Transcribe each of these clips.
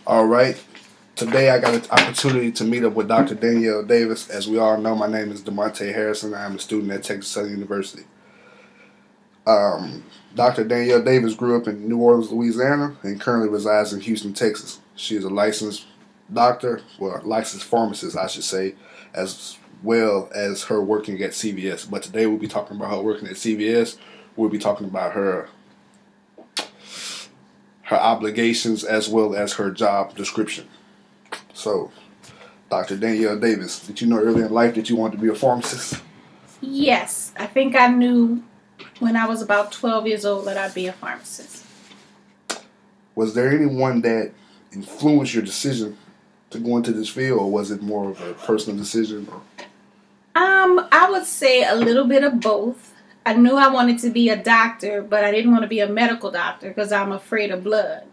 All right. Today I got an opportunity to meet up with Dr. Danielle Davis. As we all know, my name is Demonte Harrison. I am a student at Texas Southern University. Dr. Danielle Davis grew up in New Orleans, Louisiana, and currently resides in Houston, Texas. She is a licensed doctor, well, licensed pharmacist, I should say, as well as her working at CVS. But today we'll be talking about her working at CVS. We'll be talking about her obligations as well as her job description. So, Dr. Danielle Davis, did you know early in life that you wanted to be a pharmacist? Yes, I think I knew when I was about 12 years old that I'd be a pharmacist. Was there anyone that influenced your decision to go into this field, or was it more of a personal decision? I would say a little bit of both. I knew I wanted to be a doctor, but I didn't want to be a medical doctor because I'm afraid of blood.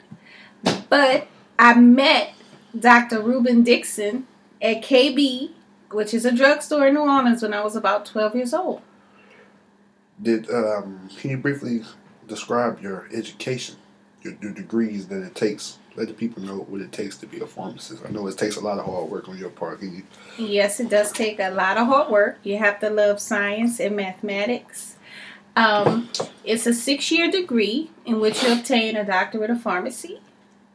But I met Dr. Reuben Dixon at KB, which is a drugstore in New Orleans, when I was about 12 years old. Can you briefly describe your education, your degrees that it takes? Let the people know what it takes to be a pharmacist. I know it takes a lot of hard work on your part. Can you? Yes, it does take a lot of hard work. You have to love science and mathematics. It's a 6-year degree in which you obtain a doctorate of pharmacy.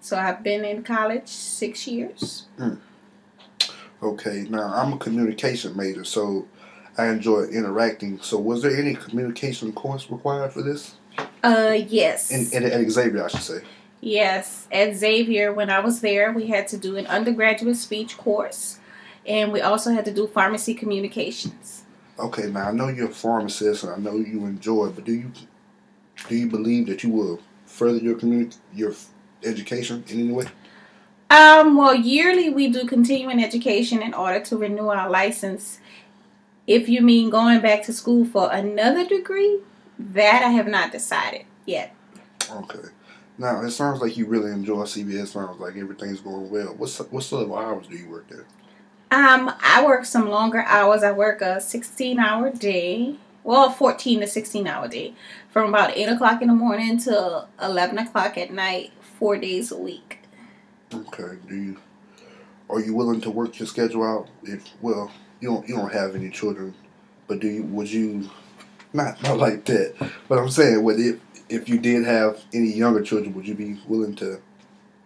So I've been in college 6 years. Okay, now I'm a communication major, so I enjoy interacting. So was there any communication course required for this? Yes. At Xavier, I should say. Yes, at Xavier, when I was there, we had to do an undergraduate speech course, and we also had to do pharmacy communications. Okay, now I know you're a pharmacist, and I know you enjoy it, but do you believe that you will further your education in any way? Well, yearly we do continuing education in order to renew our license. If you mean going back to school for another degree, that I have not decided yet. Okay. Now, it sounds like you really enjoy CVS. Sounds like everything's going well. What sort of hours do you work there? I work some longer hours. I work a 16-hour day. Well, 14 to 16-hour day. From about 8 o'clock in the morning to 11 o'clock at night, 4 days a week. Okay. Are you willing to work your schedule out? You don't have any children, but would you not like that? But I'm saying, if you did have any younger children, would you be willing to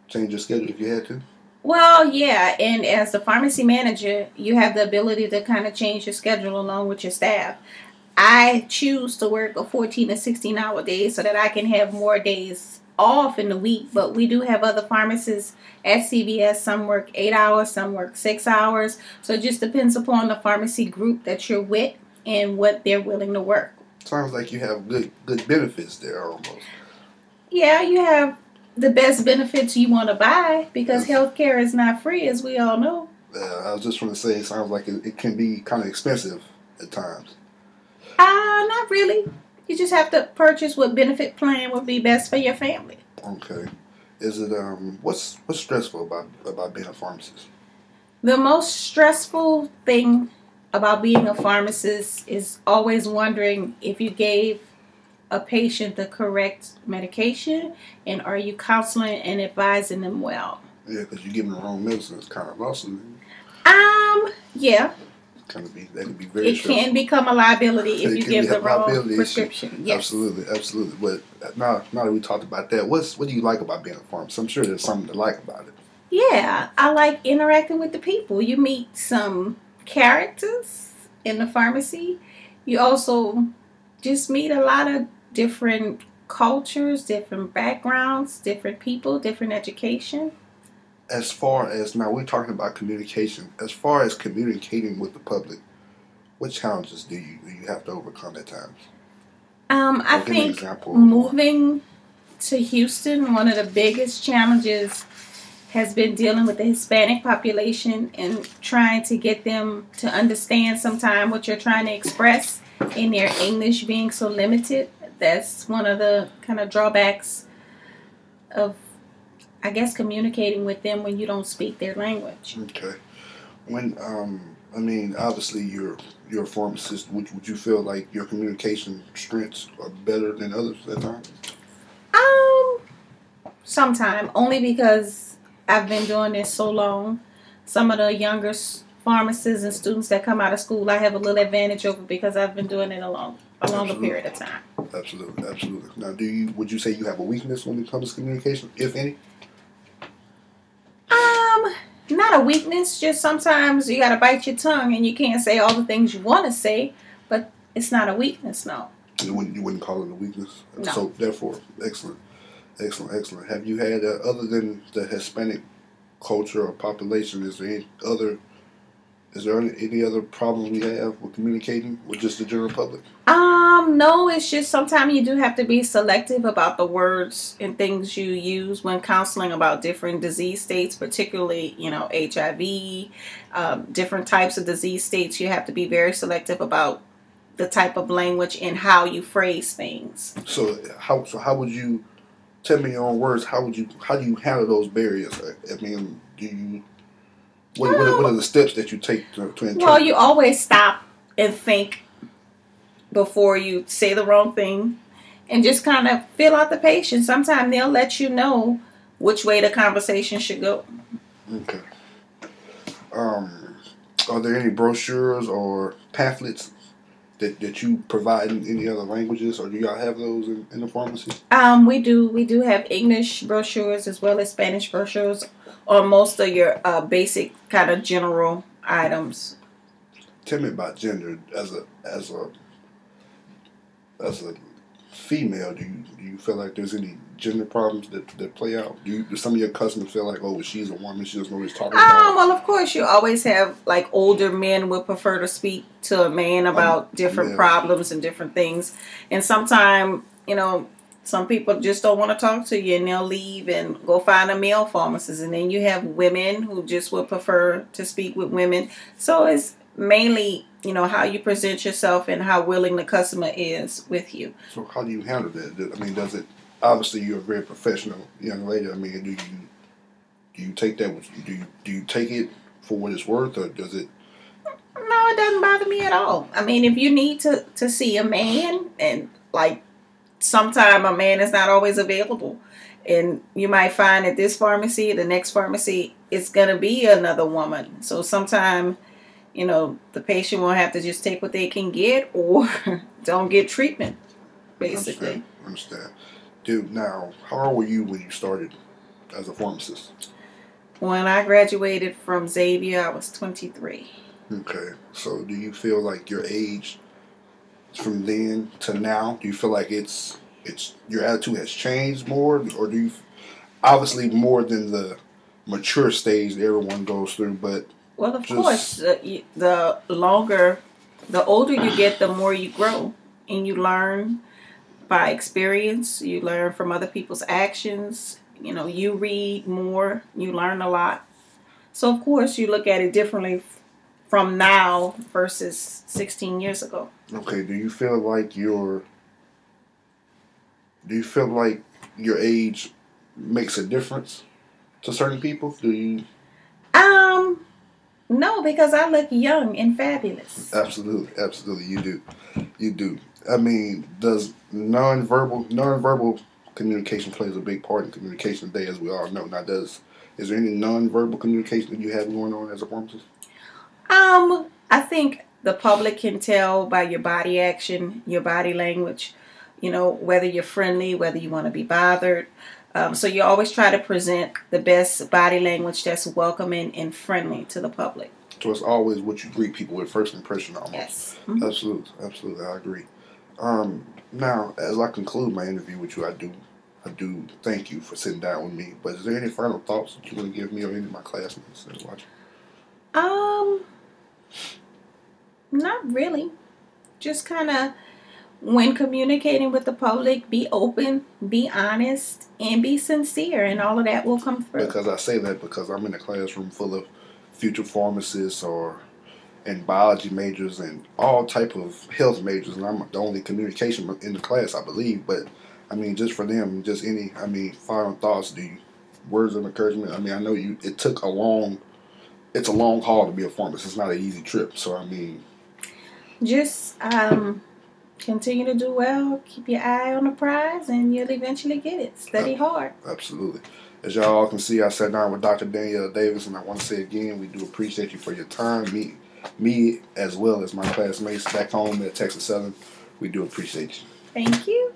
change your schedule if you had to? Well, yeah, and as the pharmacy manager, you have the ability to kind of change your schedule along with your staff. I choose to work a 14 to 16-hour day so that I can have more days off in the week, but we do have other pharmacists at CVS. Some work 8 hours, some work 6 hours, so it just depends upon the pharmacy group that you're with and what they're willing to work. Sounds like you have good benefits there almost. Yeah, you have the best benefits you want to buy because healthcare is not free, as we all know. I was just going to say, it sounds like it can be kind of expensive at times. Not really. You just have to purchase what benefit plan would be best for your family. Okay. Is it what's stressful about being a pharmacist? The most stressful thing about being a pharmacist is always wondering if you gave a patient the correct medication, and are you counseling and advising them well? Yeah, because you're giving the wrong medicine. It's kind of lawsuit. Yeah. That can be very stressful. Can become a liability if you give the wrong prescription. Yes. Absolutely. But now that we talked about that, what do you like about being a pharmacist? I'm sure there's something to like about it. Yeah, I like interacting with the people. You meet some characters in the pharmacy. You also just meet a lot of different cultures, different backgrounds, different people, different education. As far as, now we're talking about communication, as far as communicating with the public, what challenges do you have to overcome at times? I think moving to Houston, one of the biggest challenges has been dealing with the Hispanic population and trying to get them to understand sometimes what you're trying to express in their English being so limited. That's one of the kind of drawbacks of, I guess, communicating with them when you don't speak their language. Okay. When obviously you're a pharmacist. Would you feel like your communication strengths are better than others at times? Sometime, only because I've been doing this so long. Some of the younger pharmacists and students that come out of school, I have a little advantage over because I've been doing it a longer period of time. Absolutely, absolutely. Now, would you say you have a weakness when it comes to communication, if any? Not a weakness. Just sometimes you gotta bite your tongue and you can't say all the things you want to say, but it's not a weakness, no. You wouldn't call it a weakness. No. So therefore, excellent. Have you had other than the Hispanic culture or population? Is there any other problem you have with communicating with just the general public? No, it's just sometimes you do have to be selective about the words and things you use when counseling about different disease states, particularly, HIV, different types of disease states. You have to be very selective about the type of language and how you phrase things. So how would you, tell me your own words, how do you handle those barriers? I mean, what are the steps that you take to interpret? Well, you always stop and think before you say the wrong thing and just kind of fill out the patient. Sometimes they'll let you know which way the conversation should go. Okay. Are there any brochures or pamphlets that you provide in any other languages, or do y'all have those in the pharmacy? We do have English brochures as well as Spanish brochures on most of your basic kind of general items. Tell me about gender as a female. Do you feel like there's any gender problems that play out? Do some of your customers feel like, oh, she's a woman, she doesn't know what she's talking about? Well, of course, you always have, like, older men would prefer to speak to a man about different problems and different things. And sometimes, some people just don't want to talk to you and they'll leave and go find a male pharmacist. And then you have women who just would prefer to speak with women. So it's mainly, how you present yourself and how willing the customer is with you. So how do you handle that? I mean, does it, obviously you're a very professional young lady. I mean, do you take that, do you take it for what it's worth, or does it? No, it doesn't bother me at all. I mean, if you need to see a man, and like sometime a man is not always available, and you might find at this pharmacy, the next pharmacy, it's going to be another woman. So sometime, the patient will have to just take what they can get or don't get treatment, basically. Understand. Dude, now, how old were you when you started as a pharmacist? When I graduated from Xavier, I was 23. Okay. So do you feel like your age from then to now, do you feel like it's your attitude has changed more, or do you, obviously more than the mature stage that everyone goes through, but well, of course, the older you get, the more you grow, and you learn by experience. You learn from other people's actions. You read more. You learn a lot. So, of course, you look at it differently from now versus 16 years ago. Okay. Do you feel like your age makes a difference to certain people? Do you? No, because I look young and fabulous. Absolutely, you do. I mean, does nonverbal communication plays a big part in communication today, as we all know. Now, is there any nonverbal communication that you have going on as a pharmacist? I think the public can tell by your body action, your body language, whether you're friendly, whether you want to be bothered. So you always try to present the best body language that's welcoming and friendly to the public. So it's always what you greet people with, first impression almost. Yes. Mm-hmm. Absolutely, I agree. Now, as I conclude my interview with you, I do thank you for sitting down with me. But is there any final thoughts that you want to give me or any of my classmates that are watching? Not really. Just kind of, when communicating with the public, be open, be honest, and be sincere, and all of that will come through. Because I say that because I'm in a classroom full of future pharmacists and biology majors and all type of health majors, and I'm the only communication in the class, I believe. But I mean, just for them, just any, final thoughts, words of encouragement. I mean, I know it's a long haul to be a pharmacist. It's not an easy trip. So just continue to do well, keep your eye on the prize, and you'll eventually get it. Study hard. Absolutely. As y'all all can see, I sat down with Dr. Danielle Davis, and I want to say again, we do appreciate you for your time. Me as well as my classmates back home at Texas Southern, we do appreciate you. Thank you.